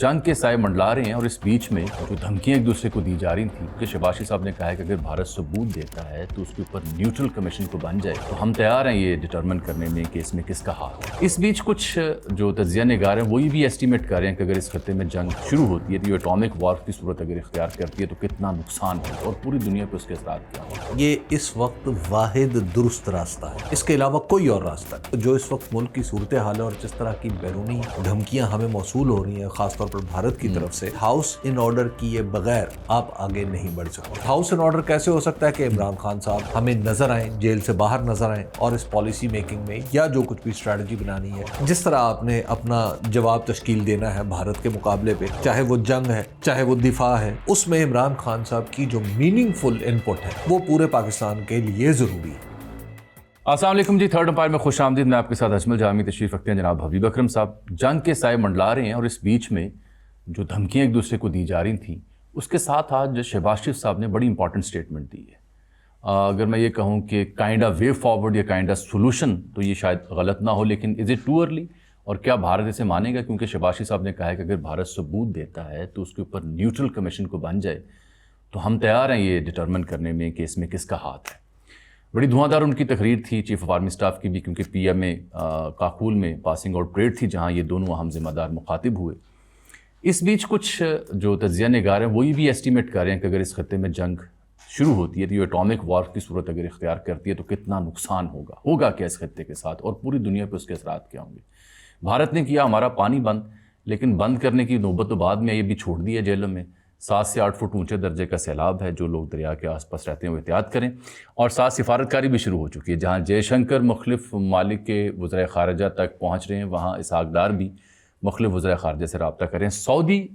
جنگ کے سائے منڈلا رہے ہیں اور اس بیچ میں جو دھمکیاں ایک دوسرے کو دی جا رہی تھیں کہ شہباز صاحب نے کہا ہے کہ اگر بھارت ثبوت دیتا ہے تو اس کے اوپر نیوٹرل کمیشن کو بن جائے تو ہم تیار ہیں یہ ڈٹرمن کرنے میں کہ اس میں کس کا ہاتھ ہے۔ اس بیچ کچھ جو تجزیہ نگار ہیں وہی بھی ایسٹیمیٹ کر رہے ہیں کہ اگر اس خطے میں جنگ شروع ہوتی ہے تو یہ اٹامک وار کی صورت اگر اختیار کرتی ہے تو کتنا نقصان ہے اور پوری دنیا پہ اس کے اثرات کیا ہوں۔ یہ اس وقت واحد درست راستہ ہے، اس کے علاوہ کوئی اور راستہ نہیں۔ جو اس وقت ملک کی صورتحال ہے اور جس طرح کی بیرونی دھمکیاں ہمیں موصول ہو رہی ہیں خاص طور پر بھارت کی طرف سے، ہاؤس ان آرڈر کیے بغیر آپ آگے نہیں بڑھ سکتے۔ ہاؤس ان آرڈر کیسے ہو سکتا ہے کہ عمران خان صاحب ہمیں نظر آئیں، جیل سے باہر نظر آئیں اور اس پالیسی میکنگ میں یا جو کچھ بھی اسٹریٹجی بنانی ہے، جس طرح آپ نے اپنا جواب تشکیل دینا ہے بھارت کے مقابلے پہ، چاہے وہ جنگ ہے چاہے وہ دفاع ہے، اس میں عمران خان صاحب کی جو میننگ فل ان پٹ ہے وہ پورے پاکستان کے لیے ضروری ہے۔ السلام علیکم جی، تھرڈ امپائر میں خوش آمدید۔ میں آپ کے ساتھ اجمل جامی تشریف رکھتے ہیں جناب حبیب اکرم صاحب۔ جنگ کے سائے منڈلا رہے ہیں اور اس بیچ میں جو دھمکیاں ایک دوسرے کو دی جا رہی تھیں اس کے ساتھ آج شہباز شریف صاحب نے بڑی امپورٹنٹ سٹیٹمنٹ دی ہے۔ اگر میں یہ کہوں کہ کائنڈ آف وے فارورڈ یا کائنڈ آف سولوشن تو یہ شاید غلط نہ ہو، لیکن از اٹ ٹو ارلی؟ اور کیا بھارت اسے مانے گا؟ کیونکہ شہباز شریف صاحب نے کہا ہے کہ اگر بھارت ثبوت دیتا ہے تو اس کے اوپر نیوٹرل کمیشن کو بن جائے تو ہم تیار ہیں یہ ڈٹرمن کرنے میں کہ اس میں کس کا ہاتھ ہے۔ بڑی دھواں دار ان کی تقریر تھی چیف آف آرمی اسٹاف کی بھی، کیونکہ پی ایم اے کاکول میں پاسنگ آؤٹ پریڈ تھی جہاں یہ دونوں اہم ذمہ دار مخاطب ہوئے۔ اس بیچ کچھ جو تجزیہ نگار ہیں وہی بھی ایسٹیمیٹ کر رہے ہیں کہ اگر اس خطے میں جنگ شروع ہوتی ہے تو یہ اٹامک وار کی صورت اگر اختیار کرتی ہے تو کتنا نقصان ہوگا کیا اس خطے کے ساتھ اور پوری دنیا پہ اس کے اثرات کیا ہوں گے۔ بھارت نے کیا ہمارا پانی بند، لیکن بند کرنے کی نوبت تو بعد میں یہ بھی چھوڑ دی ہے جیلوں میں۔ 7 سے 8 فٹ اونچے درجے کا سیلاب ہے، جو لوگ دریا کے آس پاس رہتے ہیں وہ احتیاط کریں، اور ساتھ سفارتکاری بھی شروع ہو چکی ہے جہاں جے شنکر مختلف ممالک کے وزرائے خارجہ تک پہنچ رہے ہیں، وہاں اسحاق ڈار بھی مختلف وزرائے خارجہ سے رابطہ کریں۔ سعودی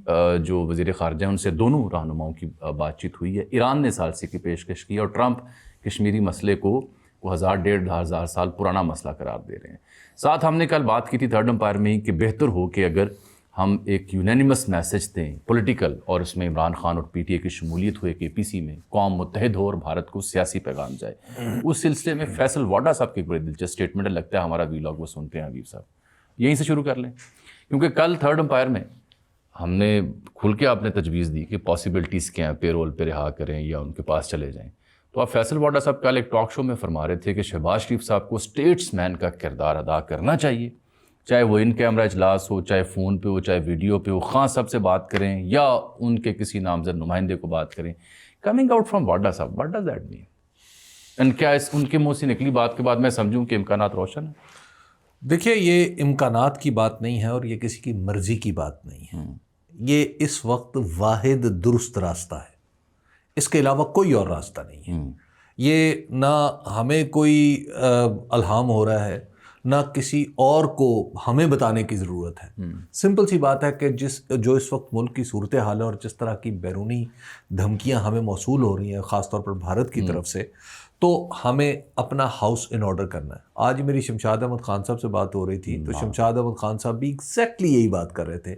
جو وزیر خارجہ ہیں ان سے دونوں رہنماؤں کی بات چیت ہوئی ہے۔ ایران نے ثالثی کی پیشکش کی اور ٹرمپ کشمیری مسئلے کو 1000-1500 سال پرانا مسئلہ قرار دے رہے ہیں۔ ساتھ ہم نے کل بات کی تھی تھرڈ امپائر میں ہی کہ بہتر ہو کہ اگر ہم ایک یونینیمس میسج دیں پولیٹیکل، اور اس میں عمران خان اور پی ٹی اے کی شمولیت ہوئے کہ پی سی میں قوم متحد ہو اور بھارت کو سیاسی پیغام جائے۔ اس سلسلے میں فیصل واڈا صاحب کی ایک بڑی دلچسپ اسٹیٹمنٹ ہے، لگتا ہے ہمارا ویلاگ وہ سنتے ہیں حبیب صاحب۔ یہیں سے شروع کر لیں، کیونکہ کل تھرڈ امپائر میں ہم نے کھل کے آپ نے تجویز دی کہ پاسبلٹیز کیا ہیں، پے رول پہ رہا کریں یا ان کے پاس چلے جائیں۔ تو آپ فیصل واڈا صاحب کل ایک ٹاک شو میں فرما رہے تھے کہ شہباز شریف صاحب کو اسٹیٹس مین کا کردار ادا کرنا چاہیے، چاہے وہ ان کیمرہ اجلاس ہو، چاہے فون پہ ہو، چاہے ویڈیو پہ ہو، خان صاحب سے بات کریں یا ان کے کسی نامزد نمائندے کو بات کریں۔ کمنگ آؤٹ فرام واڈا صاحب، what does that mean? And کیا اس ان کے منہ سے نکلی بات کے بعد میں سمجھوں کہ امکانات روشن ہیں؟ دیکھیے، یہ امکانات کی بات نہیں ہے اور یہ کسی کی مرضی کی بات نہیں ہے، یہ اس وقت واحد درست راستہ ہے، اس کے علاوہ کوئی اور راستہ نہیں ہے۔ یہ نہ ہمیں کوئی الہام ہو رہا ہے، نہ کسی اور کو ہمیں بتانے کی ضرورت ہے۔ سمپل سی بات ہے کہ جو اس وقت ملک کی صورتحال ہے اور جس طرح کی بیرونی دھمکیاں ہمیں موصول ہو رہی ہیں خاص طور پر بھارت کی طرف سے، تو ہمیں اپنا ہاؤس ان آرڈر کرنا ہے۔ آج میری شمشاد احمد خان صاحب سے بات ہو رہی تھی تو شمشاد احمد خان صاحب بھی ایگزیکٹلی یہی بات کر رہے تھے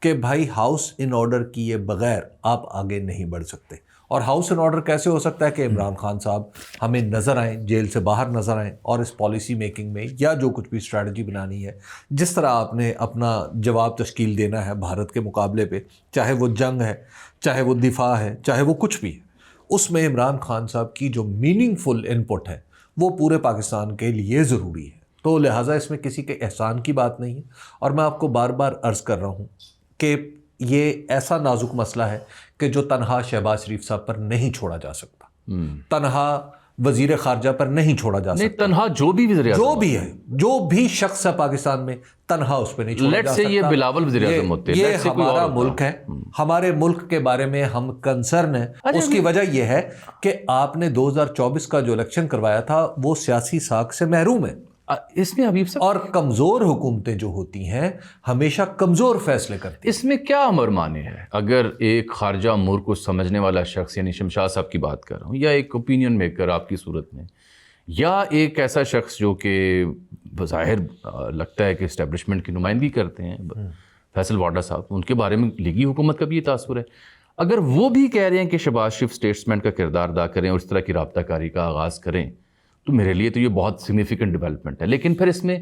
کہ بھائی ہاؤس ان آرڈر کیے بغیر آپ آگے نہیں بڑھ سکتے۔ اور ہاؤس ان آرڈر کیسے ہو سکتا ہے کہ عمران خان صاحب ہمیں نظر آئیں، جیل سے باہر نظر آئیں اور اس پالیسی میکنگ میں یا جو کچھ بھی اسٹریٹجی بنانی ہے، جس طرح آپ نے اپنا جواب تشکیل دینا ہے بھارت کے مقابلے پہ، چاہے وہ جنگ ہے چاہے وہ دفاع ہے چاہے وہ کچھ بھی ہے، اس میں عمران خان صاحب کی جو میننگ فل ان پٹ ہے وہ پورے پاکستان کے لیے ضروری ہے۔ تو لہٰذا اس میں کسی کے احسان کی بات نہیں ہے، اور میں آپ کو بار بار عرض کر رہا ہوں کہ یہ ایسا نازک مسئلہ ہے کہ جو تنہا شہباز شریف صاحب پر نہیں چھوڑا جا سکتا، تنہا وزیر خارجہ پر نہیں چھوڑا جا سکتا، تنہا جو بھی ہے، جو بھی شخص ہے پاکستان میں، تنہا اس پہ نہیں چھوڑا جا سکتا۔ یہ بلاول وزیر اعظم ہوتے ہیں، یہ ہمارا ملک ہے، ہمارے ملک کے بارے میں ہم کنسرن ہیں۔ اس کی وجہ یہ ہے کہ آپ نے 2024 کا جو الیکشن کروایا تھا وہ سیاسی ساکھ سے محروم ہے۔ اس میں حبیب صاحب، اور کمزور حکومتیں جو ہوتی ہیں ہمیشہ کمزور فیصلے کرتی ہیں۔ اس میں کیا امر مانے ہے؟ اگر ایک خارجہ امور کو سمجھنے والا شخص، یعنی شمشاد صاحب کی بات کر رہا ہوں، یا ایک اوپینین میکر آپ کی صورت میں، یا ایک ایسا شخص جو کہ بظاہر لگتا ہے کہ اسٹیبلشمنٹ کی نمائندگی کرتے ہیں، فیصل واڈا صاحب، ان کے بارے میں لیگی حکومت کا بھی یہ تاثر ہے، اگر وہ بھی کہہ رہے ہیں کہ شہباز شریف اسٹیٹسمین کا کردار ادا کریں اور اس طرح کی رابطہ کاری کا آغاز کریں، تو میرے لیے تو یہ بہت سگنیفیکنٹ ڈیولپمنٹ ہے۔ لیکن پھر اس میں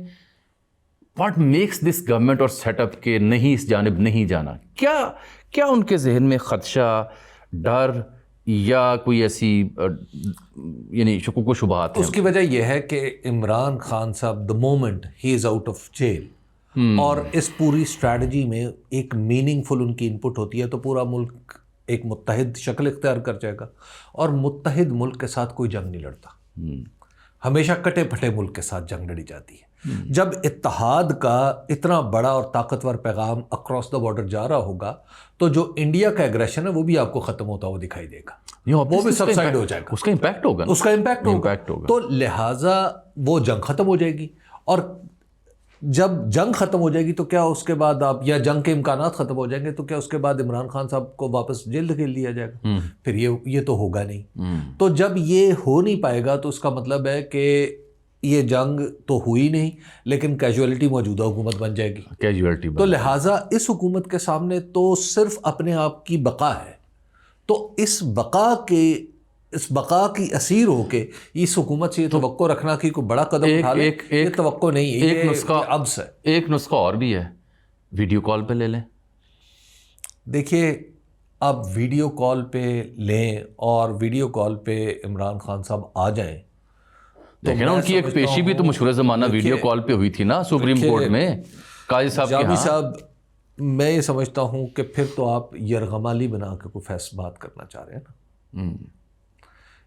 واٹ میکس دس گورنمنٹ اور سیٹ اپ کے نہیں اس جانب نہیں جانا؟ کیا ان کے ذہن میں خدشہ، ڈر یا کوئی ایسی یعنی شکوک و شبہات ہیں؟ اس کی وجہ یہ ہے کہ عمران خان صاحب the moment he is out of jail اور اس پوری اسٹریٹجی میں ایک میننگ فل ان کی انپٹ ہوتی ہے تو پورا ملک ایک متحد شکل اختیار کر جائے گا، اور متحد ملک کے ساتھ کوئی جنگ نہیں لڑتا، ہمیشہ کٹے پھٹے ملک کے ساتھ جنگ لڑی جاتی ہے۔ جب اتحاد کا اتنا بڑا اور طاقتور پیغام اکراس دا بارڈر جا رہا ہوگا تو جو انڈیا کا ایگریشن ہے وہ بھی آپ کو ختم ہوتا ہوا دکھائی دے گا، وہ بھی سبسائڈ ہو جائے گا، اس کا امپیکٹ ہوگا، اس کا امپیکٹ ہوگا، تو لہٰذا وہ جنگ ختم ہو جائے گی، اور جب جنگ ختم ہو جائے گی تو کیا اس کے بعد آپ، یا جنگ کے امکانات ختم ہو جائیں گے تو کیا اس کے بعد عمران خان صاحب کو واپس جیل دھکیل دیا جائے گا؟ پھر یہ تو ہوگا نہیں۔ تو جب یہ ہو نہیں پائے گا تو اس کا مطلب ہے کہ یہ جنگ تو ہوئی نہیں، لیکن کیجویلٹی موجودہ حکومت بن جائے گی، کیجویلٹی۔ تو لہٰذا اس حکومت کے سامنے تو صرف اپنے آپ کی بقا ہے، تو اس بقا کی اسیر ہو کے اس حکومت سے یہ توقع رکھنا کہ کوئی بڑا قدم اٹھا لے، یہ توقع نہیں ہے، ایک نسخہ عبث ہے۔ ایک نسخہ اور بھی ہے، ویڈیو کال پہ لے لیں۔ دیکھیے اب ویڈیو کال پہ لیں اور ویڈیو کال پہ عمران خان صاحب آ جائیں، دیکھیں نا ان کی ایک پیشی بھی تو مشہور زمانہ ویڈیو کال پہ ہوئی تھی نا سپریم کورٹ میں، قاضی صاحب کے جامی ہاں۔ صاحب میں یہ سمجھتا ہوں کہ پھر تو آپ یرغمالی بنا کے کوئی فیصلہ بات کرنا چاہ رہے ہیں نا،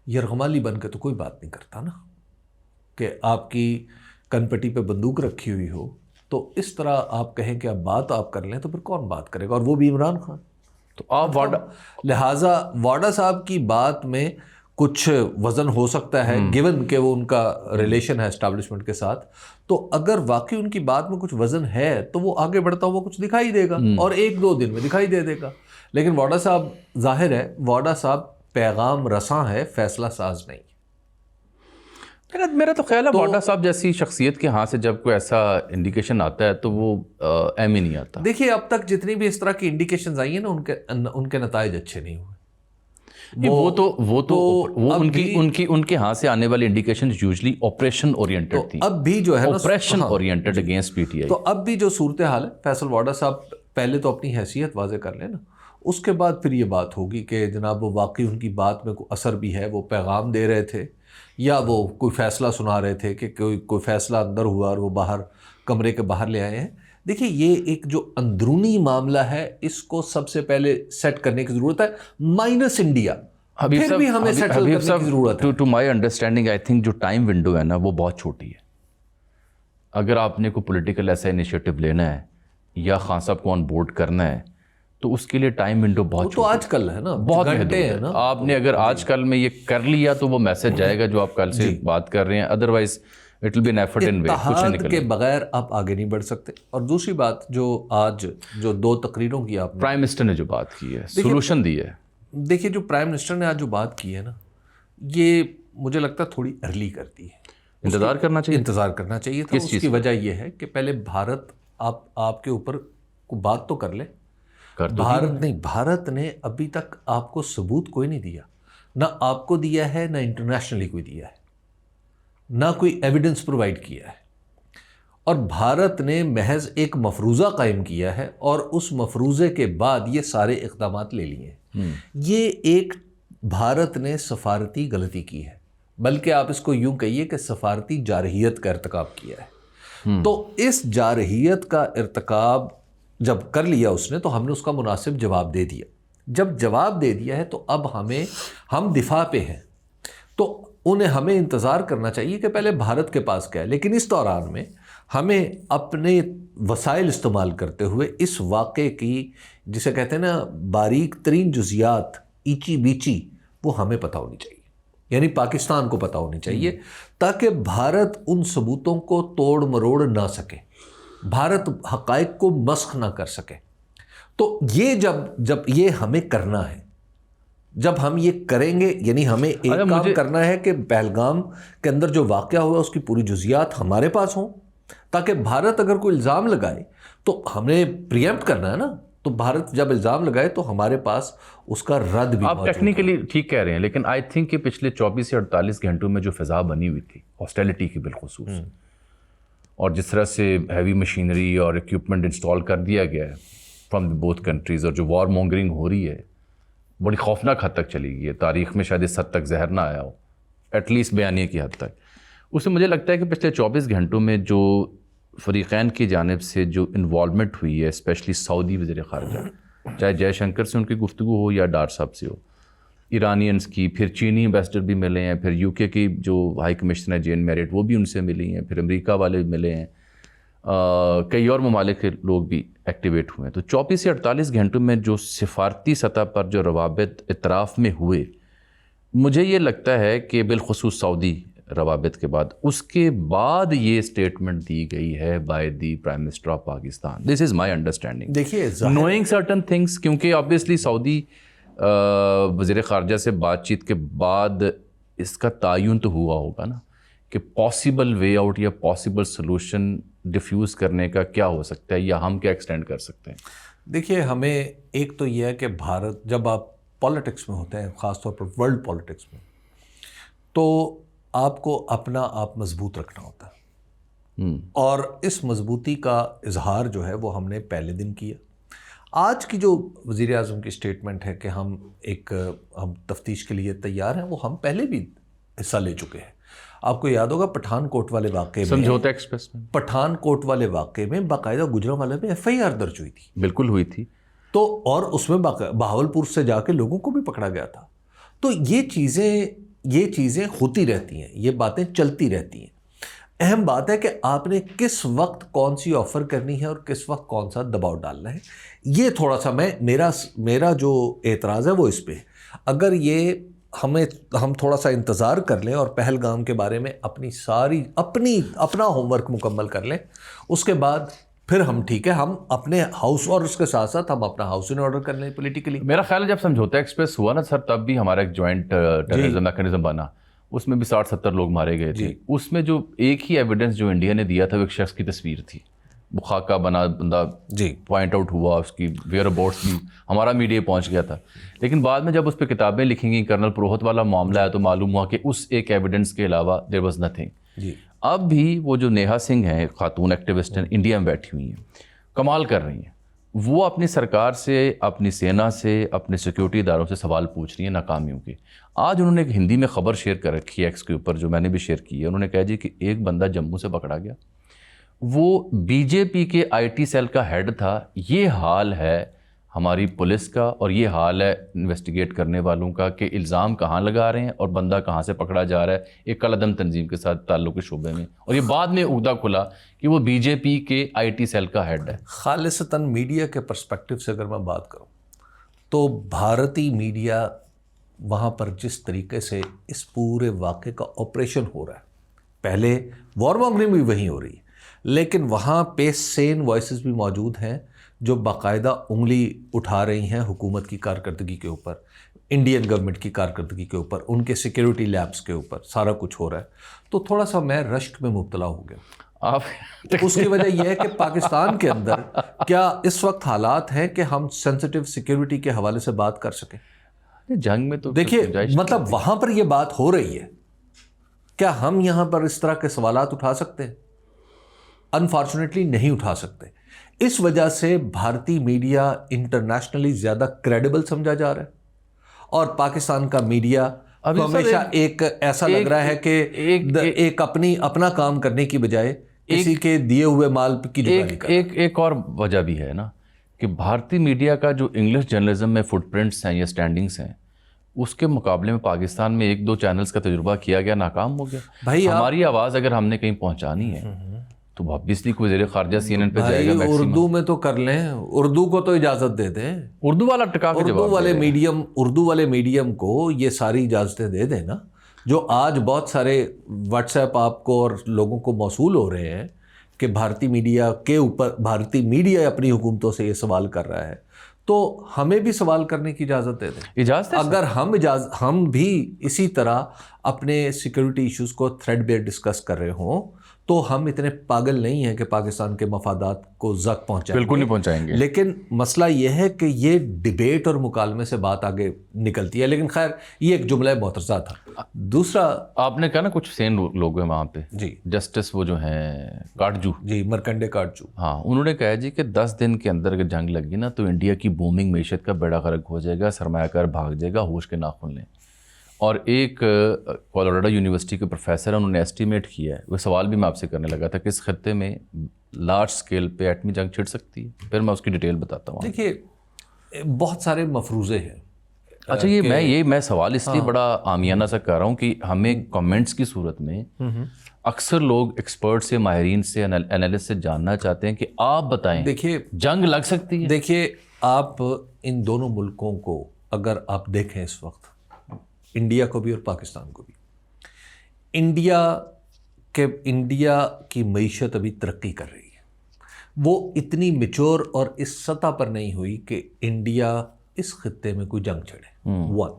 یرغمالی بن کے تو کوئی بات نہیں کرتا نا، کہ آپ کی کنپٹی پہ بندوق رکھی ہوئی ہو تو اس طرح آپ کہیں کہ اب بات آپ کر لیں تو پھر کون بات کرے گا، اور وہ بھی عمران خان۔ تو آپ لہٰذا واڈا صاحب کی بات میں کچھ وزن ہو سکتا ہے، گیون کہ وہ ان کا ریلیشن ہے اسٹیبلشمنٹ کے ساتھ، تو اگر واقعی ان کی بات میں کچھ وزن ہے تو وہ آگے بڑھتا ہوا کچھ دکھائی دے گا، اور ایک دو دن میں دکھائی دے گا، لیکن واڈا صاحب ظاہر ہے واڈا صاحب پیغام رساں ہے، فیصلہ ساز نہیں۔ میرا تو خیال ہے واڈا صاحب جیسی شخصیت کے ہاں سے جب کوئی ایسا انڈیکیشن آتا ہے تو وہ اہم ہی نہیں آتا۔ دیکھیے اب تک جتنی بھی اس طرح کی انڈیکیشنز آئی ہیں نا ان کے نتائج اچھے نہیں ہوئے۔ ان کے ہاں سے آنے والی انڈیکیشن یوزلی آپریشن اورینٹڈ تھی، اب بھی جو ہے نا operation oriented against P T I, تو اب بھی جو صورتحال ہے، فیصل واڈا صاحب پہلے تو اپنی حیثیت واضح کر لیں نا، اس کے بعد پھر یہ بات ہوگی کہ جناب وہ واقعی ان کی بات میں کوئی اثر بھی ہے، وہ پیغام دے رہے تھے یا وہ کوئی فیصلہ سنا رہے تھے کہ کوئی فیصلہ اندر ہوا اور وہ باہر کمرے کے باہر لے آئے ہیں۔ دیکھیے یہ ایک جو اندرونی معاملہ ہے اس کو سب سے پہلے سیٹ کرنے کی ضرورت ہے، مائنس انڈیا پھر بھی ہمیں سیٹل کرنے کی ضرورت ہے۔ To my understanding I think جو ٹائم ونڈو ہے نا وہ بہت چھوٹی ہے۔ اگر آپ نے کوئی پولیٹیکل ایسا انیشیٹو لینا ہے یا خان صاحب کو آن بورڈ کرنا ہے تو اس کے لیے ٹائم ونڈو بہت تو آج کل ہے نا، بہت گھنٹے ہیں نا۔ آپ نے اگر آج کل میں یہ کر لیا تو وہ میسج جائے گا جو آپ کل سے بات کر رہے ہیں، otherwise it will be an effort anyway, کچھ نہیں اتحاد کے بغیر آپ آگے نہیں بڑھ سکتے۔ اور دوسری بات جو آج جو دو تقریروں کی آپ نے پرائم منسٹر نے جو بات کی ہے، سولوشن دی ہے، دیکھیے جو پرائم منسٹر نے آج جو بات کی ہے نا، یہ مجھے لگتا ہے تھوڑی ارلی کرتی ہے، انتظار کرنا چاہیے، انتظار کرنا چاہیے تھا۔ اس کی وجہ یہ ہے کہ پہلے بھارت آپ کے اوپر کو بات تو کر لے، بھارت نے ابھی تک آپ کو ثبوت کوئی نہیں دیا، نہ آپ کو دیا ہے نہ انٹرنیشنلی کوئی دیا ہے، نہ کوئی ایویڈنس پرووائڈ کیا ہے، اور بھارت نے محض ایک مفروضہ قائم کیا ہے اور اس مفروضے کے بعد یہ سارے اقدامات لے لیے ہیں۔ یہ ایک بھارت نے سفارتی غلطی کی ہے، بلکہ آپ اس کو یوں کہیے کہ سفارتی جارحیت کا ارتکاب کیا ہے۔ تو اس جارحیت کا ارتکاب جب کر لیا اس نے تو ہم نے اس کا مناسب جواب دے دیا۔ جب جواب دے دیا ہے تو اب ہم دفاع پہ ہیں، تو ہمیں انتظار کرنا چاہیے کہ پہلے بھارت کے پاس کیا ہے، لیکن اس دوران میں ہمیں اپنے وسائل استعمال کرتے ہوئے اس واقعے کی جسے کہتے ہیں نا باریک ترین جزیات ایچی بیچی وہ ہمیں پتہ ہونی چاہیے، یعنی پاکستان کو پتہ ہونی چاہیے، تاکہ بھارت ان ثبوتوں کو توڑ مروڑ نہ سکے، بھارت حقائق کو مسخ نہ کر سکے۔ تو یہ جب یہ ہمیں کرنا ہے، جب ہم یہ کریں گے، یعنی ہمیں ایک کام کرنا ہے کہ پہلگام کے اندر جو واقعہ ہوا اس کی پوری جزیات ہمارے پاس ہوں، تاکہ بھارت اگر کوئی الزام لگائے تو ہمیں پریمپٹ کرنا ہے نا، تو بھارت جب الزام لگائے تو ہمارے پاس اس کا رد بھی آپ ٹیکنیکلی ٹھیک کہہ رہے ہیں، لیکن آئی تھنک کہ پچھلے 24 سے 48 گھنٹوں میں جو فضا بنی ہوئی تھی ہاسٹیلٹی کی بالخصوص، اور جس طرح سے ہیوی مشینری اور ایکوپمنٹ انسٹال کر دیا گیا ہے فرام دی بوتھ کنٹریز، اور جو وار مونگرنگ ہو رہی ہے بڑی خوفناک حد تک چلی گئی ہے، تاریخ میں شاید اس حد تک زہر نہ آیا ہو، ایٹ لیسٹ بیانیے کی حد تک. اس سے مجھے لگتا ہے کہ پچھلے 24 گھنٹوں میں جو فریقین کی جانب سے جو انوالومنٹ ہوئی ہے، اسپیشلی سعودی وزیر خارجہ، چاہے جے شنکر سے ان کی گفتگو ہو یا ڈار صاحب سے ہو، ایرانینس کی، پھر چینی ایمبیسڈر بھی ملے ہیں، پھر یو کے کی جو ہائی کمشنر ہے جین میرٹ وہ بھی ان سے ملی ہیں، پھر امریکہ والے ملے ہیں، کئی اور ممالک کے لوگ بھی ایکٹیویٹ ہوئے ہیں. تو 24 سے 48 گھنٹوں میں جو سفارتی سطح پر جو روابط اطراف میں ہوئے، مجھے یہ لگتا ہے کہ بالخصوص سعودی روابط کے بعد، اس کے بعد یہ اسٹیٹمنٹ دی گئی ہے by the prime minister of Pakistan. This is my understanding. دیکھیے نوئنگ سرٹن تھنگس، کیونکہ آبویسلی سعودی وزیر خارجہ سے بات چیت کے بعد اس کا تعین تو ہوا ہوگا نا کہ پاسبل وے آؤٹ یا پاسبل سلوشن ڈیفیوز کرنے کا کیا ہو سکتا ہے یا ہم کیا ایکسٹینڈ کر سکتے ہیں. دیکھیے ہمیں ایک تو یہ ہے کہ بھارت جب آپ پالیٹکس میں ہوتے ہیں، خاص طور پر ورلڈ پالیٹکس میں، تو آپ کو اپنا آپ مضبوط رکھنا ہوتا ہے، اور اس مضبوطی کا اظہار جو ہے وہ ہم نے پہلے دن کیا. آج کی جو وزیر اعظم کی اسٹیٹمنٹ ہے کہ ہم تفتیش کے لیے تیار ہیں، وہ ہم پہلے بھی حصہ لے چکے ہیں. آپ کو یاد ہوگا پٹھان کوٹ والے واقعے میں، سمجھوتا ایکسپریس میں، پٹھان کوٹ والے واقعے میں باقاعدہ گجرانوالہ میں FIR درج ہوئی تھی. بالکل ہوئی تھی. تو اور اس میں بہاولپور سے جا کے لوگوں کو بھی پکڑا گیا تھا. تو یہ چیزیں ہوتی رہتی ہیں، یہ باتیں چلتی رہتی ہیں. اہم بات ہے کہ آپ نے کس وقت کون سی آفر کرنی ہے اور کس وقت کون سا دباؤ ڈالنا ہے. یہ تھوڑا سا میرا جو اعتراض ہے وہ اس پہ. اگر یہ ہم تھوڑا سا انتظار کر لیں اور پہلگام کے بارے میں اپنا ہوم ورک مکمل کر لیں، اس کے بعد پھر ہم ٹھیک ہے، ہم اپنے ہاؤس اور اس کے ساتھ ساتھ ہم اپنا ہاؤس ان آرڈر کر لیں پولیٹیکلی. میرا خیال ہے جب سمجھوتا ایکسپریس ہوا نا سر، تب بھی ہمارا ایک جوائنٹ ٹیررزم میکینزم بنا، اس میں بھی 60-70 لوگ مارے گئے تھے. اس میں جو ایک ہی ایویڈنس جو انڈیا نے دیا تھا وہ ایک شخص کی تصویر تھی، خاکہ بنا بندہ پوائنٹ آؤٹ ہوا، اس کی ویئر اباؤٹس بھی ہمارا میڈیا پہنچ گیا تھا. لیکن بعد میں جب اس پہ کتابیں لکھی گئیں، کرنل پروہت والا معاملہ ہے، تو معلوم ہوا کہ اس ایک ایویڈنس کے علاوہ دیر واز نتھنگ. اب بھی وہ جو نیہا سنگھ ہیں، خاتون ایکٹیوسٹ ہیں، انڈیا میں بیٹھی ہوئی ہیں، کمال کر رہی ہیں. وہ اپنی سرکار سے، اپنی سینا سے، اپنے سیکیورٹی اداروں سے سوال پوچھ رہی ہیں ناکامیوں کے. آج انہوں نے ایک ہندی میں خبر شیئر کر رکھی ہے ایکس کے اوپر، جو میں نے بھی شیئر کی ہے. انہوں نے کہا جی کہ ایک بندہ جموں سے پکڑا گیا، وہ BJP کے IT سیل کا ہیڈ تھا. یہ حال ہے ہماری پولیس کا، اور یہ حال ہے انویسٹیگیٹ کرنے والوں کا کہ الزام کہاں لگا رہے ہیں اور بندہ کہاں سے پکڑا جا رہا ہے ایک کالعدم تنظیم کے ساتھ تعلق کے شعبے میں. اور یہ بعد میں عہدہ کھلا کہ وہ BJP کے IT سیل کا ہیڈ ہے. خالصتاً میڈیا کے پرسپیکٹو سے اگر میں بات کروں تو بھارتی میڈیا وہاں پر جس طریقے سے اس پورے واقعے کا آپریشن ہو رہا ہے، پہلے وار مونگرنگ بھی وہیں ہو رہی ہے، لیکن وہاں پہ سین وائسز بھی موجود ہیں جو باقاعدہ انگلی اٹھا رہی ہیں حکومت کی کارکردگی کے اوپر، انڈین گورنمنٹ کی کارکردگی کے اوپر، ان کے سیکیورٹی لیبس کے اوپر سارا کچھ ہو رہا ہے. تو تھوڑا سا میں رشک میں مبتلا ہو گیا. اس کی وجہ یہ ہے کہ پاکستان کے اندر کیا اس وقت حالات ہیں کہ ہم سینسٹیو سیکیورٹی کے حوالے سے بات کر سکیں؟ جنگ میں تو دیکھیے مطلب وہاں پر یہ بات ہو رہی ہے، کیا ہم یہاں پر اس طرح کے سوالات اٹھا سکتے ہیں؟ انفارچونیٹلی نہیں اٹھا سکتے. اس وجہ سے بھارتی میڈیا انٹرنیشنلی زیادہ کریڈیبل سمجھا جا رہا ہے، اور پاکستان کا میڈیا ہمیشہ ایک ایسا لگ رہا ہے کہ ایک اپنا کام کرنے کی بجائے کسی کے دیے ہوئے مال کی جگہ کر. ایک اور وجہ بھی ہے نا کہ بھارتی میڈیا کا جو انگلش جرنلزم میں فٹ پرنٹس ہیں یا سٹینڈنگز ہیں، اس کے مقابلے میں پاکستان میں 1-2 چینلز کا تجربہ کیا گیا، ناکام ہو گیا. بھائی ہماری آواز اگر ہم نے کہیں پہنچانی ہے تو آبویسلی کوئی وزیر خارجہ CNN پہ جائے گا. اردو میں تو کر لیں، اردو کو تو اجازت دے دیں، اردو والا ٹکا کے جواب، اردو والے میڈیم کو یہ ساری اجازتیں دے دیں نا. جو آج بہت سارے واٹس ایپ آپ کو اور لوگوں کو موصول ہو رہے ہیں کہ بھارتی میڈیا کے اوپر بھارتی میڈیا اپنی حکومتوں سے یہ سوال کر رہا ہے، تو ہمیں بھی سوال کرنے کی اجازت دے دیں. اجازت اگر ہم بھی اسی طرح اپنے سیکیورٹی ایشوز کو تھریڈ بیئر ڈسکس کر رہے ہوں تو ہم اتنے پاگل نہیں ہیں کہ پاکستان کے مفادات کو زخم پہنچائیں، بالکل نہیں پہنچائیں گے. لیکن مسئلہ یہ ہے کہ یہ ڈیبیٹ اور مکالمے سے بات آگے نکلتی ہے. لیکن خیر یہ ایک جملہ محترزہ تھا. دوسرا آپ نے کہا نا کچھ سین لوگ ہیں وہاں پہ جی جسٹس وہ جو ہیں کاٹجو، جی مرکنڈے کاٹجو، ہاں انہوں نے کہا جی کہ 10 دن کے اندر اگر جنگ لگی نا تو انڈیا کی بومنگ معیشت کا بیڑا غرق ہو جائے گا، سرمایہ کار بھاگ جائے گا، ہوش کے ناخن لیں. اور ایک کولوراڈو یونیورسٹی کے پروفیسر ہیں، انہوں نے ایسٹیمیٹ کیا ہے، وہ سوال بھی میں آپ سے کرنے لگا تھا کہ اس خطے میں لارج سکیل پہ ایٹمی جنگ چھڑ سکتی ہے. پھر میں اس کی ڈیٹیل بتاتا ہوں. دیکھیے بہت سارے مفروضے ہیں. اچھا میں سوال اس لیے بڑا عامیانہ سا کر رہا ہوں کہ ہمیں کمنٹس کی صورت میں اکثر لوگ ایکسپرٹ سے، ماہرین سے، انالسٹ سے جاننا چاہتے ہیں کہ آپ بتائیں دیکھیے جنگ لگ سکتی ہے. دیکھیے آپ ان دونوں ملکوں کو اگر آپ دیکھیں اس وقت، انڈیا کو بھی اور پاکستان کو بھی، انڈیا کی معیشت ابھی ترقی کر رہی ہے. وہ اتنی میچور اور اس سطح پر نہیں ہوئی کہ انڈیا اس خطے میں کوئی جنگ چھڑے. 1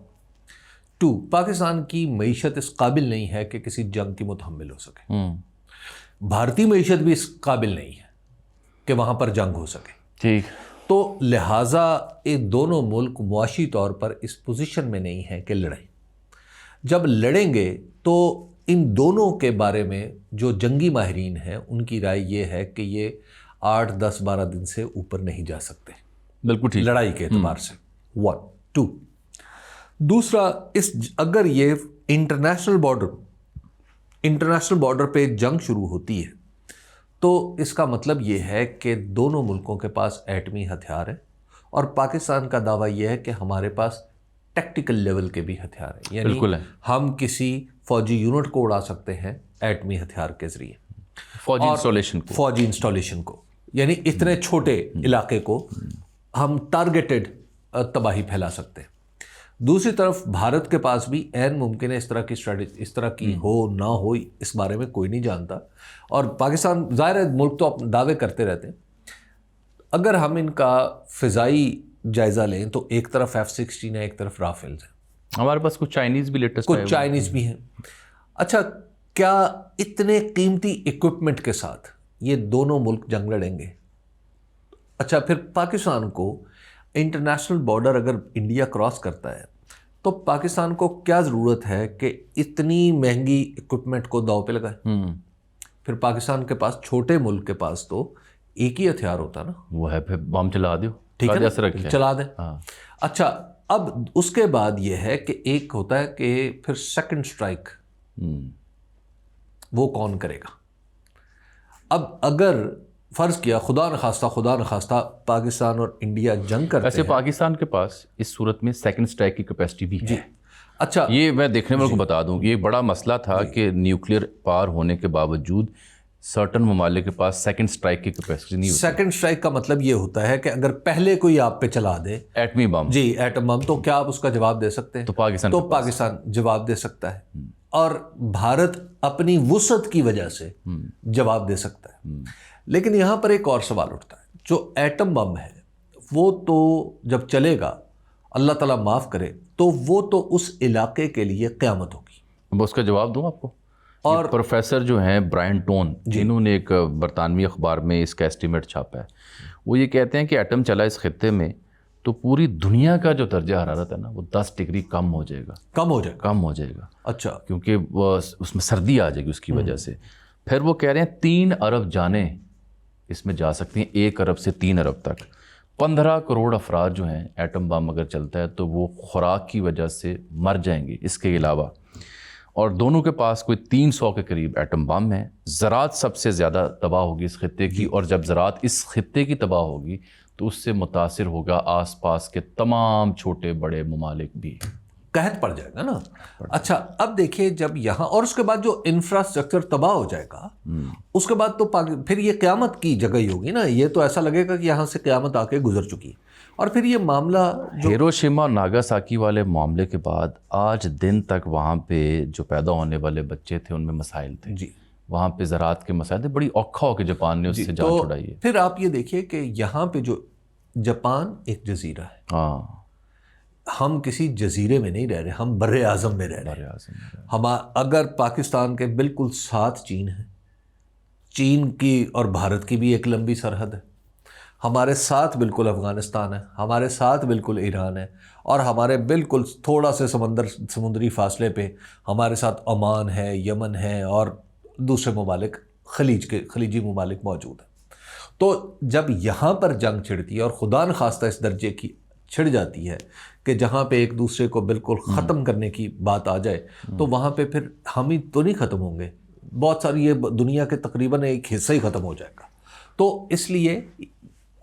2 پاکستان کی معیشت اس قابل نہیں ہے کہ کسی جنگ کی متحمل ہو سکے. بھارتی معیشت بھی اس قابل نہیں ہے کہ وہاں پر جنگ ہو سکے. ٹھیک. تو لہٰذا یہ دونوں ملک معاشی طور پر اس پوزیشن میں نہیں ہیں کہ لڑیں. جب لڑیں گے تو ان دونوں کے بارے میں جو جنگی ماہرین ہیں ان کی رائے یہ ہے کہ یہ 8 10 12 دن سے اوپر نہیں جا سکتے. بالکل ٹھیک. لڑائی کے اعتبار سے 1 2. دوسرا اگر یہ انٹرنیشنل بارڈر پہ جنگ شروع ہوتی ہے تو اس کا مطلب یہ ہے کہ دونوں ملکوں کے پاس ایٹمی ہتھیار ہیں، اور پاکستان کا دعویٰ یہ ہے کہ ہمارے پاس ٹیکٹیکل لیول کے بھی ہتھیار ہیں. یعنی ہم کسی فوجی یونٹ کو اڑا سکتے ہیں ایٹمی ہتھیار کے ذریعے، فوجی انسٹالیشن کو، یعنی اتنے چھوٹے علاقے کو ہم ٹارگیٹڈ تباہی پھیلا سکتے ہیں. دوسری طرف بھارت کے پاس بھی عین ممکن ہے اس طرح کی اسٹریٹجی، اس طرح کی ہو نہ ہو اس بارے میں کوئی نہیں جانتا. اور پاکستان ظاہر ہے ملک تو اپنے دعوے کرتے رہتے ہیں. اگر ہم ان کا فضائی جائزہ لیں تو ایک طرف F-16 ہے، ایک طرف رافیلز ہیں. ہمارے پاس کچھ چائنیز بھی لیٹسٹ، کچھ چائنیز بھی ہیں. اچھا کیا اتنے قیمتی ایکوپمنٹ کے ساتھ یہ دونوں ملک جنگ لڑیں گے؟ اچھا پھر پاکستان کو انٹرنیشنل بارڈر اگر انڈیا کراس کرتا ہے تو پاکستان کو کیا ضرورت ہے کہ اتنی مہنگی ایکوپمنٹ کو داؤ پہ لگائے؟ پھر پاکستان کے پاس، چھوٹے ملک کے پاس تو ایک ہی ہتھیار ہوتا نا، وہ ہے پھر بم چلا دو، ٹھیک ہے چلا دیں. اچھا اب اس کے بعد یہ ہے کہ ایک ہوتا ہے کہ پھر سیکنڈ سٹرائک وہ کون کرے گا؟ اب اگر فرض کیا خدا نخواستہ پاکستان اور انڈیا جنگ کرتے ہیں. ویسے پاکستان کے پاس اس صورت میں سیکنڈ سٹرائک کی کیپیسٹی بھی ہے. اچھا یہ میں دیکھنے والوں کو بتا دوں کہ یہ بڑا مسئلہ تھا کہ نیوکلیئر پار ہونے کے باوجود سرٹن ممالک کے پاس سیکنڈ سٹرائک کی کیپیسٹی نہیں ہوتی. سیکنڈ سٹرائک کا مطلب یہ ہوتا ہے کہ اگر پہلے کوئی آپ پہ چلا دے ایٹمی بم، جی ایٹم بم، تو کیا آپ اس کا جواب دے سکتے ہیں؟ تو پاکستان جواب دے سکتا ہے، اور بھارت اپنی وسعت کی وجہ سے جواب دے سکتا ہے. لیکن یہاں پر ایک اور سوال اٹھتا ہے، جو ایٹم بم ہے وہ تو جب چلے گا اللہ تعالیٰ معاف کرے تو وہ تو اس علاقے کے لیے قیامت ہوگی. میں اس کا جواب دوں آپ کو. اور پروفیسر جو ہیں برائن ٹون، انہوں نے ایک برطانوی اخبار میں اس کا ایسٹیمیٹ چھاپا ہے. وہ یہ کہتے ہیں کہ ایٹم چلا اس خطے میں تو پوری دنیا کا جو درجہ حرارت ہے نا وہ 10 ڈگری کم ہو جائے گا. اچھا کیونکہ وہ اس میں سردی آ جائے گی اس کی وجہ سے. پھر وہ کہہ رہے ہیں 3 ارب جانیں اس میں جا سکتی ہیں، 1 ارب سے 3 ارب تک. 15 کروڑ افراد جو ہیں ایٹم بم اگر چلتا ہے تو وہ خوراک کی وجہ سے مر جائیں گے. اس کے علاوہ اور دونوں کے پاس کوئی 300 کے قریب ایٹم بم ہیں. زراعت سب سے زیادہ تباہ ہوگی اس خطے کی، اور جب زراعت اس خطے کی تباہ ہوگی تو اس سے متاثر ہوگا آس پاس کے تمام چھوٹے بڑے ممالک بھی. قحط پڑ جائے گا نا. اچھا اب دیکھیں جب یہاں، اور اس کے بعد جو انفراسٹرکچر تباہ ہو جائے گا اس کے بعد تو پھر یہ قیامت کی جگہ ہی ہوگی نا. یہ تو ایسا لگے گا کہ یہاں سے قیامت آ کے گزر چکی ہے. اور پھر یہ معاملہ ہیروشیما اور ناگاساکی والے معاملے کے بعد آج دن تک وہاں پہ جو پیدا ہونے والے بچے تھے ان میں مسائل تھے. جی وہاں پہ زراعت کے مسائل تھے. بڑی اوکھا ہو کے جاپان نے اس سے جان چھڑائی ہے. پھر آپ یہ دیکھیے کہ یہاں پہ جو جاپان ایک جزیرہ ہے، ہاں ہم کسی جزیرے میں نہیں رہ رہے، ہم بر اعظم میں رہ رہے ہیں. ہم اگر پاکستان کے بالکل ساتھ چین ہے، چین کی اور بھارت کی بھی ایک لمبی سرحد ہے، ہمارے ساتھ بالکل افغانستان ہے، ہمارے ساتھ بالکل ایران ہے، اور ہمارے بالکل تھوڑا سے سمندری فاصلے پہ ہمارے ساتھ عمان ہے، یمن ہے، اور دوسرے ممالک خلیجی ممالک موجود ہیں۔ تو جب یہاں پر جنگ چھڑتی ہے اور خدا نخواستہ اس درجے کی چھڑ جاتی ہے کہ جہاں پہ ایک دوسرے کو بالکل ختم کرنے کی بات آ جائے، تو وہاں پہ پھر ہم ہی تو نہیں ختم ہوں گے، بہت ساری یہ دنیا کے تقریباً ایک حصہ ہی ختم ہو جائے گا۔ تو اس لیے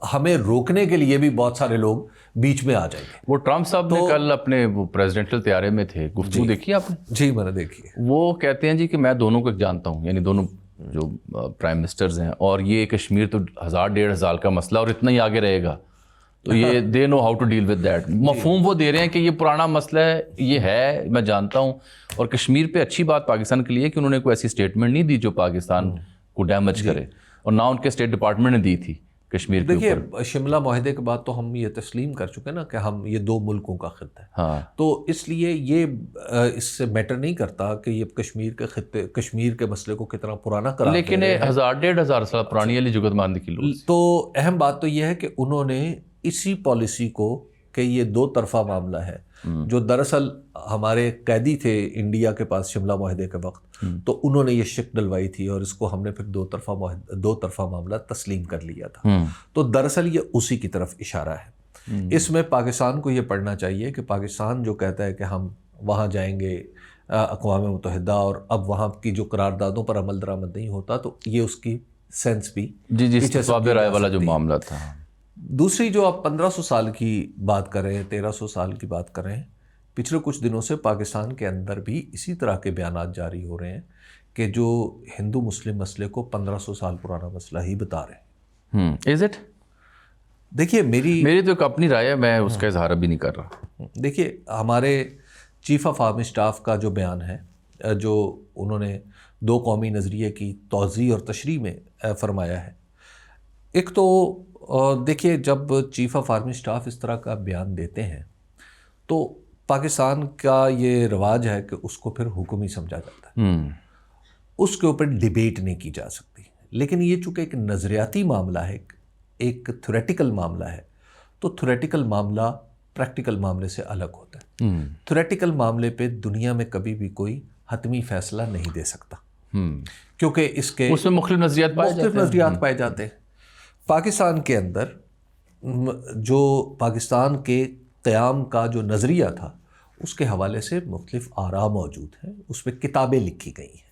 ہمیں روکنے کے لیے بھی بہت سارے لوگ بیچ میں آ جائیں گے۔ وہ ٹرمپ صاحب نے کل اپنے وہ پریزیڈنٹل طیارے میں تھے، گفتگو دیکھی آپ نے؟ جی میں نے دیکھی ہے۔ وہ کہتے ہیں جی کہ میں دونوں کو جانتا ہوں، یعنی دونوں جو پرائم منسٹرز ہیں، اور یہ کشمیر تو 1000-1500 کا مسئلہ اور اتنا ہی آگے رہے گا، تو یہ they know how to deal with that. مفہوم وہ دے رہے ہیں کہ یہ پرانا مسئلہ ہے، یہ ہے، میں جانتا ہوں۔ اور کشمیر پہ اچھی بات پاکستان کے لیے کہ انہوں نے کوئی ایسی اسٹیٹمنٹ نہیں دی جو پاکستان کو ڈیمیج کرے، اور نہ ان کے اسٹیٹ ڈپارٹمنٹ نے دی تھی کشمیر کے اوپر۔ دیکھیے شملہ معاہدے کے بعد تو ہم یہ تسلیم کر چکے نا کہ ہم یہ 2 ملکوں کا خطہ ہے، ہاں، تو اس لیے یہ اس سے میٹر نہیں کرتا کہ یہ کشمیر کے مسئلے کو کتنا پرانا کرا، لیکن 1000-1500 سال پرانی والی جگت ماننے کی لوگ، تو اہم بات تو یہ ہے کہ انہوں نے اسی پالیسی کو کہ یہ 2 طرفہ معاملہ ہے، جو دراصل ہمارے قیدی تھے انڈیا کے پاس شملہ معاہدے کے وقت، تو انہوں نے یہ شک ڈلوائی تھی، اور اس کو ہم نے پھر 2 طرفہ معاملہ تسلیم کر لیا تھا۔ تو دراصل یہ اسی کی طرف اشارہ ہے۔ اس میں پاکستان کو یہ پڑھنا چاہیے کہ پاکستان جو کہتا ہے کہ ہم وہاں جائیں گے اقوام متحدہ، اور اب وہاں کی جو قراردادوں پر عمل درآمد نہیں ہوتا، تو یہ اس کی سینس بھی جی استفاب رائے والا جو معاملہ تھا۔ دوسری جو آپ 1500 سال کی بات کریں، 1300 سال کی بات کریں، پچھلے کچھ دنوں سے پاکستان کے اندر بھی اسی طرح کے بیانات جاری ہو رہے ہیں کہ جو ہندو مسلم مسئلے کو 1500 سال پرانا مسئلہ ہی بتا رہے ہیں۔ Is it? دیکھیے میری تو ایک اپنی رائے ہے، میں اس کا اظہار بھی نہیں کر رہا۔ دیکھیے ہمارے چیف آف آرمی اسٹاف کا جو بیان ہے، جو انہوں نے 2 قومی نظریے کی توضیح اور تشریح میں فرمایا ہے، ایک تو دیکھیے جب چیف آف آرمی اسٹاف اس طرح کا بیان دیتے ہیں تو پاکستان کا یہ رواج ہے کہ اس کو پھر حکم ہی سمجھا جاتا ہے، اس کے اوپر ڈیبیٹ نہیں کی جا سکتی۔ لیکن یہ چونکہ ایک نظریاتی معاملہ ہے، ایک تھیوریٹیکل معاملہ ہے، تو تھیوریٹیکل معاملہ پریکٹیکل معاملے سے الگ ہوتا ہے۔ تھیوریٹیکل معاملے پہ دنیا میں کبھی بھی کوئی حتمی فیصلہ نہیں دے سکتا، کیونکہ اس میں مختلف نظریات پائے جاتے ہیں۔ پاکستان کے اندر جو پاکستان کے قیام کا جو نظریہ تھا، اس کے حوالے سے مختلف آراء موجود ہیں، اس پہ کتابیں لکھی گئی ہیں،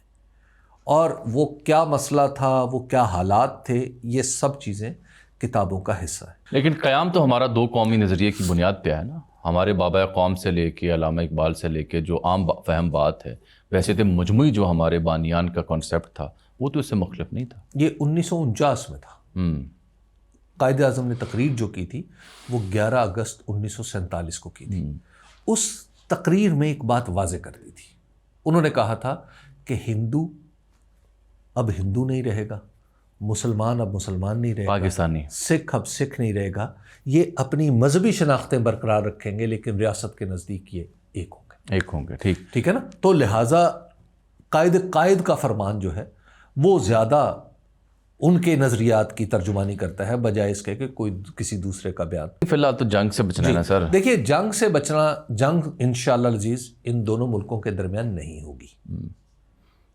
اور وہ کیا مسئلہ تھا، وہ کیا حالات تھے، یہ سب چیزیں کتابوں کا حصہ ہے۔ لیکن قیام تو ہمارا 2 قومی نظریے کی بنیاد پہ ہے نا، ہمارے بابا قوم سے لے کے علامہ اقبال سے لے کے جو عام فہم بات ہے، ویسے تو مجموعی جو ہمارے بانیان کا کانسیپٹ تھا وہ تو اس سے مختلف نہیں تھا۔ یہ 1949 میں تھا۔ قائد اعظم نے تقریر جو کی تھی وہ 11 اگست 1947 کو کی تھی۔ اس تقریر میں ایک بات واضح کر دی تھی، انہوں نے کہا تھا کہ ہندو اب ہندو نہیں رہے گا، مسلمان اب مسلمان نہیں رہے گا، پاکستانی سکھ اب سکھ نہیں رہے گا، یہ اپنی مذہبی شناختیں برقرار رکھیں گے لیکن ریاست کے نزدیک یہ ایک ہوں گے۔ ٹھیک ہے نا؟ تو لہٰذا قائد کا فرمان جو ہے وہ زیادہ ان کے نظریات کی ترجمانی کرتا ہے بجائے اس کے کہ کوئی کسی دوسرے کا بیان۔ فی الحال تو جنگ سے بچنا ہے نا سر۔ دیکھیے جنگ سے بچنا، جنگ انشاءاللہ العزیز ان دونوں ملکوں کے درمیان نہیں ہوگی،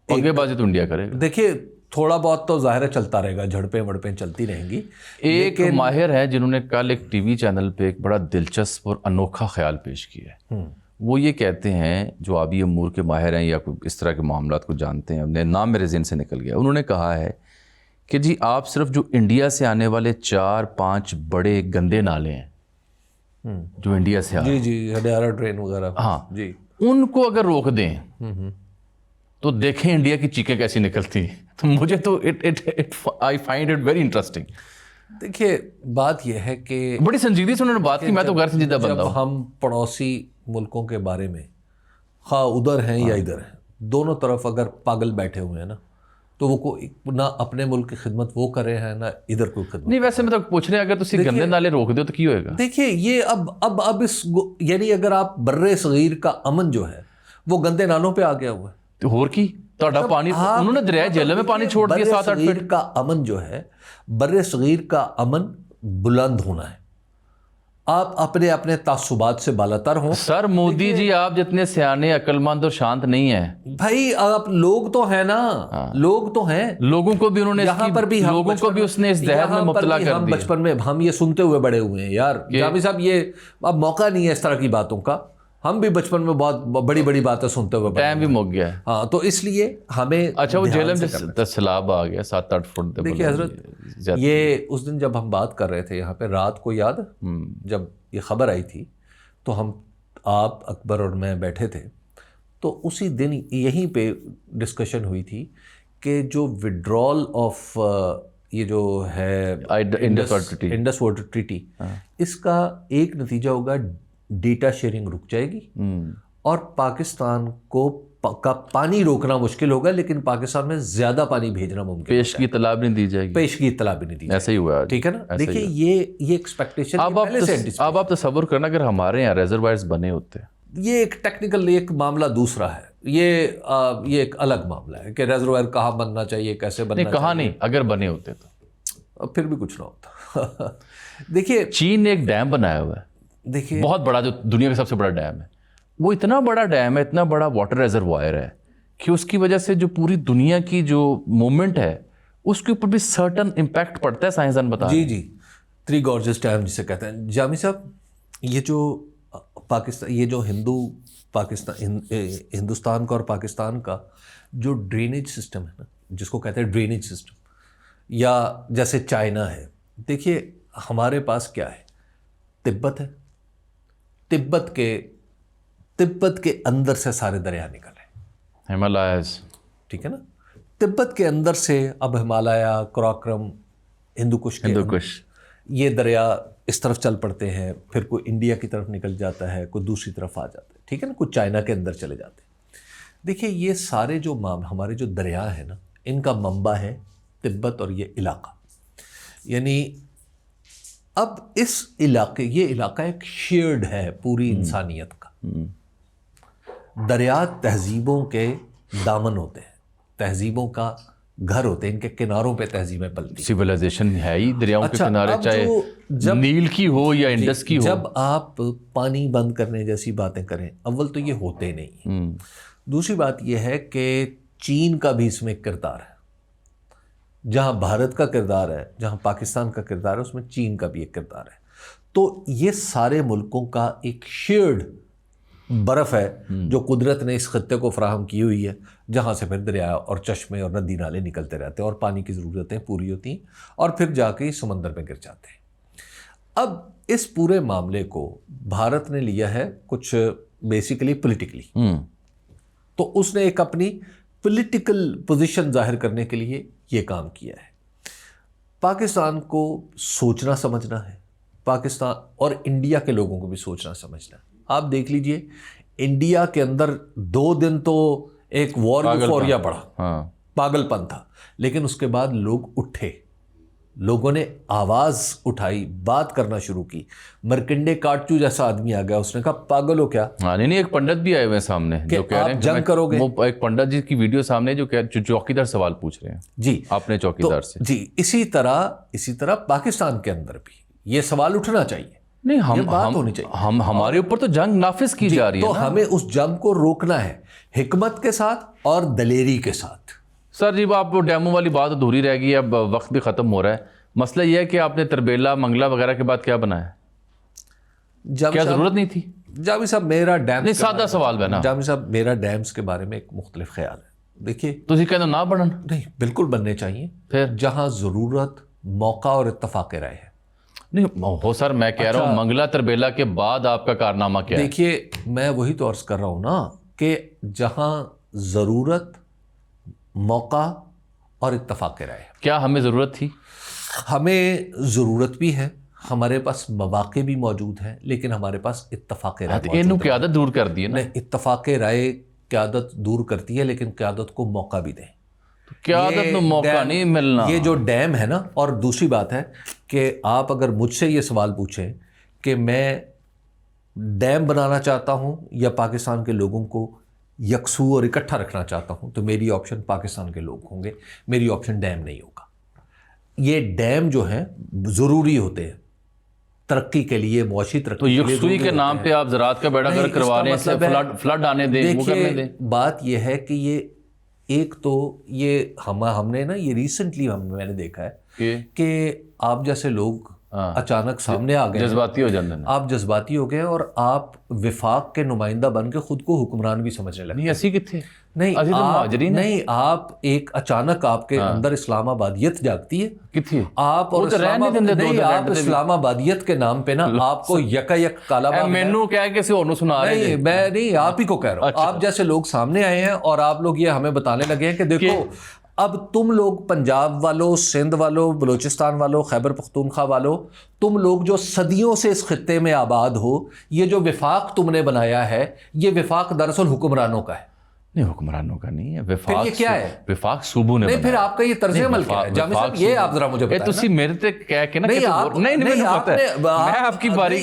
آگے بازی تو انڈیا کرے گا۔ دیکھیے تھوڑا بہت تو ظاہر ہے چلتا رہے گا، جھڑپیں وڑپیں چلتی رہیں گی۔ ایک ماہر ہے جنہوں نے کل ایک ٹی وی چینل پہ ایک بڑا دلچسپ اور انوکھا خیال پیش کیا ہے۔ وہ یہ کہتے ہیں، جو آبی امور کے ماہر ہیں یا کوئی اس طرح کے معاملات کو جانتے ہیں، اپنے نام میرے ذہن سے نکل گیا، انہوں نے کہا ہے کہ جی آپ صرف جو انڈیا سے آنے والے 4-5 بڑے گندے نالے ہیں جو انڈیا سے جی ہڈیارہ ڈرین وغیرہ، ہاں جی ان کو اگر روک دیں تو دیکھیں انڈیا کی چیخیں کیسی نکلتی ہیں۔ تو مجھے تو I find it very interesting. دیکھیے بات یہ ہے کہ بڑی سنجیدگی سے انہوں نے بات کی، میں تو غیر سنجیدہ بندہ ہوں۔ جب ہم پڑوسی ملکوں کے بارے میں، خواہ ادھر ہیں یا ادھر ہیں، دونوں طرف اگر پاگل بیٹھے ہوئے ہیں نا، تو وہ نہ اپنے ملک کی خدمت وہ کرے ہیں نہ ادھر کوئی خدمت۔ نہیں ویسے میں تو پوچھ رہے ہیں اگر تسی گندے نالے روک دو تو کی ہوئے گا؟ دیکھیے یہ اب اس یعنی اگر آپ برِ صغیر کا امن جو ہے وہ گندے نالوں پہ آ گیا ہوا ہے، تو اور کی ਤੁਹਾਡਾ ਪਾਣੀ انہوں نے دریائے جہلم میں پانی چھوڑ دیا 7-8 فٹ کا امن جو ہے بر صغیر کا امن بلند ہونا ہے. آپ اپنے اپنے تعصبات سے بالاتر ہوں. سر مودی جی آپ جتنے سیانے عقل مند اور شانت نہیں ہیں بھائی. آپ لوگ تو ہیں نا, لوگ تو ہیں. لوگوں کو بھی انہوں نے یہاں پر بھی لوگوں کو بھی اس نے اس دہر میں مبتلا کر ہم دیا. بچپن میں ہم یہ سنتے ہوئے بڑے ہوئے ہیں یار جامی صاحب, یہ اب موقع نہیں ہے اس طرح کی باتوں کا. ہم بھی بچپن میں بہت بڑی بڑی باتیں سنتے ہوئے بڑے ٹائم بھی مک گیا ہے. ہاں, تو اس لیے ہمیں اچھا وہ جہلم سے سیلاب آ گیا 7-8 فٹ. دیکھیے حضرت, یہ اس دن جب ہم بات کر رہے تھے یہاں پہ رات کو, یاد جب یہ خبر آئی تھی تو ہم, آپ, اکبر اور میں بیٹھے تھے, تو اسی دن یہیں پہ ڈسکشن ہوئی تھی کہ جو وڈرال آف یہ جو ہے انڈس واٹر ٹریٹی, اس کا ایک نتیجہ ہوگا ڈیٹا شیئرنگ رک جائے گی اور پاکستان کو کا پانی روکنا مشکل ہوگا, لیکن پاکستان میں زیادہ پانی بھیجنا ممکن. پیش کی اطلاع بھی نہیں دی جائے گی. پیش کی اطلاع بھی نہیں دی جائے گی. ایسا ہی ہوا ہے. ٹھیک ہے نا. دیکھیے یہ ایکسپیکٹیشن اب آپ تصور کرنا اگر ہمارے یہاں ریزروائرز بنے ہوتے, یہ ایک ٹیکنیکل ایک معاملہ دوسرا ہے. یہ ایک الگ معاملہ ہے کہ ریزروائر کہاں بننا چاہیے, کیسے بننا چاہیے. کہاں نہیں, اگر بنے ہوتے تو پھر بھی کچھ نہ ہوتا. دیکھیے چین نے ایک ڈیم بنایا ہوا ہے, دیکھیے بہت بڑا, جو دنیا کا سب سے بڑا ڈیم ہے. وہ اتنا بڑا ڈیم ہے, اتنا بڑا واٹر ریزروائر ہے کہ اس کی وجہ سے جو پوری دنیا کی جو موومنٹ ہے اس کے اوپر بھی سرٹن امپیکٹ پڑتا ہے. سائنسدان بتا جی جی, 3 گارجز ڈیم جسے کہتے ہیں. جامی صاحب, یہ جو پاکستان, یہ جو ہندوستان کا اور پاکستان کا جو ڈرینیج سسٹم ہے نا, جس کو کہتے ہیں ڈرینیج سسٹم, یا جیسے چائنا ہے. دیکھیے ہمارے پاس کیا ہے, تبت ہے. تبت کے اندر سے سارے دریا نکل رہے ہیں, ہمالیاز. ٹھیک ہے نا. تبت کے اندر سے اب ہمالیہ, کراکرم, ہندوکش, یہ دریا اس طرف چل پڑتے ہیں, پھر کوئی انڈیا کی طرف نکل جاتا ہے, کوئی دوسری طرف آ جاتا ہے. ٹھیک ہے نا. کوئی چائنا کے اندر چلے جاتے ہیں. دیکھیے یہ سارے جو ہمارے جو دریا ہیں نا, ان کا منبع ہے تبت اور یہ علاقہ. یعنی اب اس علاقے, یہ علاقہ ایک شیئرڈ ہے پوری انسانیت کا. دریا تہذیبوں کے دامن ہوتے ہیں, تہذیبوں کا گھر ہوتے ہیں, ان کے کناروں پہ تہذیبیں پلتی. سویلائزیشن ہے ہی دریاؤں کے کنارے, چاہے نیل کی ہو یا انڈس کی ہو. جب آپ پانی بند کرنے جیسی باتیں کریں, اول تو یہ ہوتے نہیں. دوسری بات یہ ہے کہ چین کا بھی اس میں ایک کردار ہے. جہاں بھارت کا کردار ہے, جہاں پاکستان کا کردار ہے, اس میں چین کا بھی ایک کردار ہے. تو یہ سارے ملکوں کا ایک شیئرڈ برف ہے جو قدرت نے اس خطے کو فراہم کی ہوئی ہے, جہاں سے پھر دریا اور چشمے اور ندی نالے نکلتے رہتے ہیں اور پانی کی ضرورتیں پوری ہوتی ہیں اور پھر جا کے سمندر میں گر جاتے ہیں. اب اس پورے معاملے کو بھارت نے لیا ہے کچھ بیسیکلی پولیٹیکلی. تو اس نے ایک اپنی پولیٹیکل پوزیشن ظاہر کرنے کے لیے یہ کام کیا ہے. پاکستان کو سوچنا سمجھنا ہے, پاکستان اور انڈیا کے لوگوں کو بھی سوچنا سمجھنا ہے. آپ دیکھ لیجئے, انڈیا کے اندر 2 دن تو ایک وار یوفوریا پڑا, پاگل پن تھا, لیکن اس کے بعد لوگ اٹھے, لوگوں نے آواز اٹھائی, بات کرنا شروع کی. مرکنڈے کاٹچو جیسا آدمی آ گیا, اس نے کہا پاگل ہو کیا. نہیں, ایک پنڈت بھی آئے ہوئے سامنے جو کہہ رہے ہیں جنگ کرو گے. ایک پنڈت جی کی ویڈیو سامنے جو چوکیدار سوال پوچھ رہے ہیں. جی, اپنے چوکیدار سے. جی, اسی طرح پاکستان کے اندر بھی یہ سوال اٹھنا چاہیے. نہیں, بات ہونی چاہیے. ہمارے اوپر تو جنگ نافذ کی جا رہی ہے, تو ہمیں اس جنگ کو روکنا ہے حکمت کے ساتھ اور دلیری کے ساتھ. سر جی آپ ڈیمو والی بات ادھوری رہ گئی, اب وقت بھی ختم ہو رہا ہے. مسئلہ یہ ہے کہ آپ نے تربیلا, منگلا وغیرہ کے بعد کیا بنایا, کیا ضرورت نہیں تھی؟ جامی صاحب میرا ڈیم, نہیں سادہ سوال ہے نا. جامی صاحب میرا ڈیمز کے بارے میں ایک مختلف خیال ہے. دیکھیے تسی کہنا نہ بنن, نہیں بالکل بننے چاہیے, پھر جہاں ضرورت, موقع اور اتفاق رائے ہے. نہیں ہو سر, میں کہہ رہا ہوں منگلا تربیلا کے بعد آپ کا کارنامہ کیا ہے؟ دیکھیے میں وہی تو عرض کر رہا ہوں نا کہ جہاں ضرورت, موقع اور اتفاق رائے ہے. کیا ہمیں ضرورت تھی؟ ہمیں ضرورت بھی ہے, ہمارے پاس مواقع بھی موجود ہیں, لیکن ہمارے پاس اتفاق رائے موجود ہے. انہوں قیادت دور کر دی ہے نا. اتفاق رائے قیادت دور کرتی ہے, لیکن قیادت کو موقع بھی دیں. قیادت کو موقع نہیں ملنا. یہ جو ڈیم ہے نا, اور دوسری بات ہے کہ آپ اگر مجھ سے یہ سوال پوچھیں کہ میں ڈیم بنانا چاہتا ہوں یا پاکستان کے لوگوں کو یکسو اور اکٹھا رکھنا چاہتا ہوں تو میری آپشن پاکستان کے لوگ ہوں گے، میری آپشن ڈیم نہیں ہوگا۔ یہ ڈیم جو ہیں ضروری ہوتے ہیں ترقی کے لیے، معاشی ترقی تو یکسوئی کے نام پہ آپ زراعت کا بیڑا گرک کروا رہے ہیں، فلڈ آنے دیں، وہ کرنے دیں۔ بات یہ ہے کہ یہ ایک تو یہ ہم نے نا یہ ریسنٹلی میں نے دیکھا ہے کہ آپ جیسے لوگ اچانک سامنے آ گئے، جذباتی ہو جاندے، آپ جذباتی ہو گئے اور آپ وفاق کے نمائندہ بن کے خود کو حکمران بھی سمجھنے لگے۔ نہیں ایسی کتنے نہیں، آپ ایک اچانک آپ کے اندر اسلام آبادیت جاگتی ہے، کتنی آپ اور آپ اسلام آبادیت کے نام پہ نا آپ کو یک کالا باغ، مینو کہہ کے سے سنا رہے ہیں، میں نہیں آپ ہی کو کہہ رہا ہوں، آپ جیسے لوگ سامنے آئے ہیں اور آپ لوگ یہ ہمیں بتانے لگے ہیں کہ دیکھو اب تم لوگ پنجاب والوں، سندھ والوں، بلوچستان والوں، خیبر پختونخوا والوں، تم لوگ جو صدیوں سے اس خطے میں آباد ہو، یہ جو وفاق تم نے بنایا ہے یہ وفاق دراصل حکمرانوں کا ہے۔ نہیں، حکمرانوں کا نہیں ہے، وفاق یہ کیا ہے؟ وفاق صوبوں نے نہیں، پھر آپ کا یہ طرز عمل کیا ہے جامع صاحب؟ یہ آپ ذرا مجھے بتائیں۔ تسی میرے تے کہہ کے نا نہیں میں آپ کی باری،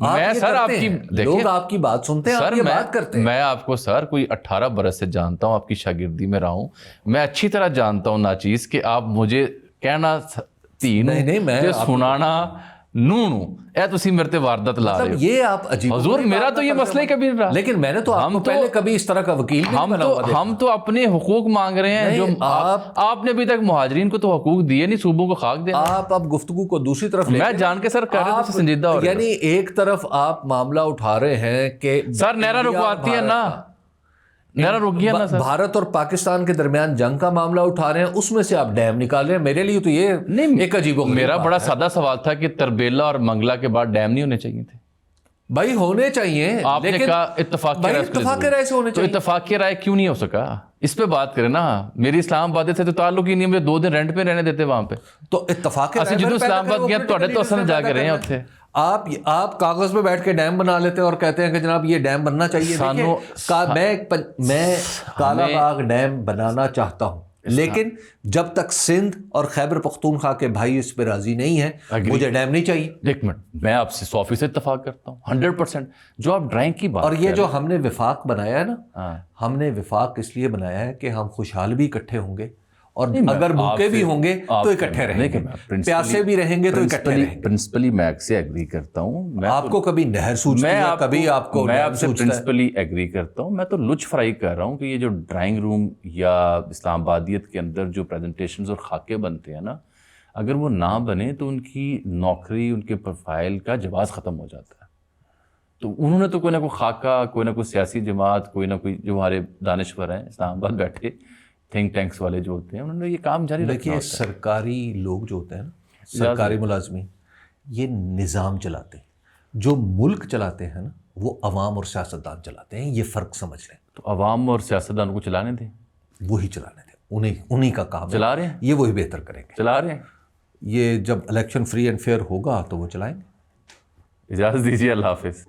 میں سر آپ کی لوگ آپ کی بات سنتے ہیں، آپ یہ بات کرتے ہیں۔ میں آپ کو سر کوئی 18 برس سے جانتا ہوں، آپ کی شاگردی میں رہا ہوں، میں اچھی طرح جانتا ہوں ناچیز کہ آپ مجھے کہنا تین سنانا نو اے تسی میرے تے واردت لا رہے ہو۔ یہ آپ عجیب حضور میرا تو یہ مسئلہ ہی کبھی نہیں رہا، لیکن میں نے تو آپ کو پہلے کبھی اس طرح کا وکیل نہیں بنا ہوا دیکھا۔ ہم تو اپنے حقوق مانگ رہے ہیں، جو آپ نے ابھی تک مہاجرین کو تو حقوق دیے نہیں، صوبوں کو خاک دے۔ آپ اب گفتگو کو دوسری طرف میں جان کے سر کر رہے تھے سنجیدہ ہو رہے، یعنی ایک طرف آپ معاملہ اٹھا رہے ہیں کہ سر نہریں رکواتی ہے نا، نہریں رک گیا نا سر، بھارت اور پاکستان کے درمیان جنگ کا معاملہ اٹھا رہے ہیں، اس میں سے آپ ڈیم نکال رہے ہیں۔ میرے لیے تو یہ ایک عجیب و غریب میرا بڑا سادہ سوال تھا کہ تربیلا اور منگلا کے بعد ڈیم نہیں ہونے چاہیے تھے؟ بھائی ہونے چاہیے، آپ نے کہا اتفاق کی رائے سے ہونے تو اتفاق کی رائے کیوں نہیں ہو سکا؟ اس پہ بات کریں نا۔ میری اسلام آباد سے تو تعلق ہی نہیں، مجھے 2 دن رینٹ پہ رہنے دیتے وہاں پہ، تو اتفاق جدو اسلام آباد گیا تو اصل جا کے رہے ہیں اتنے۔ آپ کاغذ پہ بیٹھ کے ڈیم بنا لیتے ہیں اور کہتے ہیں کہ جناب یہ ڈیم بننا چاہیے۔ میں کالا باغ ڈیم بنانا چاہتا ہوں، لیکن جب تک سندھ اور خیبر پختونخوا کے بھائی اس پہ راضی نہیں ہیں مجھے ڈیم نہیں چاہیے۔ ایک منٹ، میں آپ سے 100% اتفاق کرتا ہوں، 100%۔ جو آپ ڈرائنگ کی بات، اور یہ جو ہم نے وفاق بنایا ہے نا، ہم نے وفاق اس لیے بنایا ہے کہ ہم خوشحال بھی اکٹھے ہوں گے اور اگر بھوکے بھی ہوں گے تو اکٹھے رہیں گے، پیاسے بھی رہیں گے تو اکٹھے رہیں گے۔ پرنسپلی میں آپ سے ایگری کرتا ہوں، آپ کو کبھی نہر سوچتی ہے، کبھی آپ کو میں آپ سے پرنسپلی ایگری کرتا ہوں۔ میں تو لچ فرائی کر رہا ہوں کہ یہ جو ڈرائنگ روم یا اسلام آبادیت کے اندر جو پریزنٹیشنز اور خاکے بنتے ہیں نا، اگر وہ نہ بنے تو ان کی نوکری، ان کے پروفائل کا جواز ختم ہو جاتا ہے۔ تو انہوں نے تو کوئی نہ کوئی خاکہ، کوئی نہ کوئی سیاسی جماعت، کوئی نہ کوئی جو ہمارے دانشور ہیں اسلام آباد بیٹھے تھنک ٹینکس والے جو ہوتے ہیں، انہوں نے یہ کام جاری رکھنا ہوتا ہے۔ دیکھیے سرکاری لوگ جو ہوتے ہیں نا، سرکاری ملازمین، یہ نظام چلاتے ہیں، جو ملک چلاتے ہیں نا وہ عوام اور سیاستدان چلاتے ہیں، یہ فرق سمجھ لیں۔ تو عوام اور سیاستدان کو چلانے دیں، وہی چلانے دیں، انہی کا کام چلا رہے ہیں، یہ وہی بہتر کریں گے، چلا رہے ہیں۔ یہ جب الیکشن فری اینڈ فیئر ہوگا تو وہ چلائیں گے۔ اجازت دیجیے، اللہ حافظ۔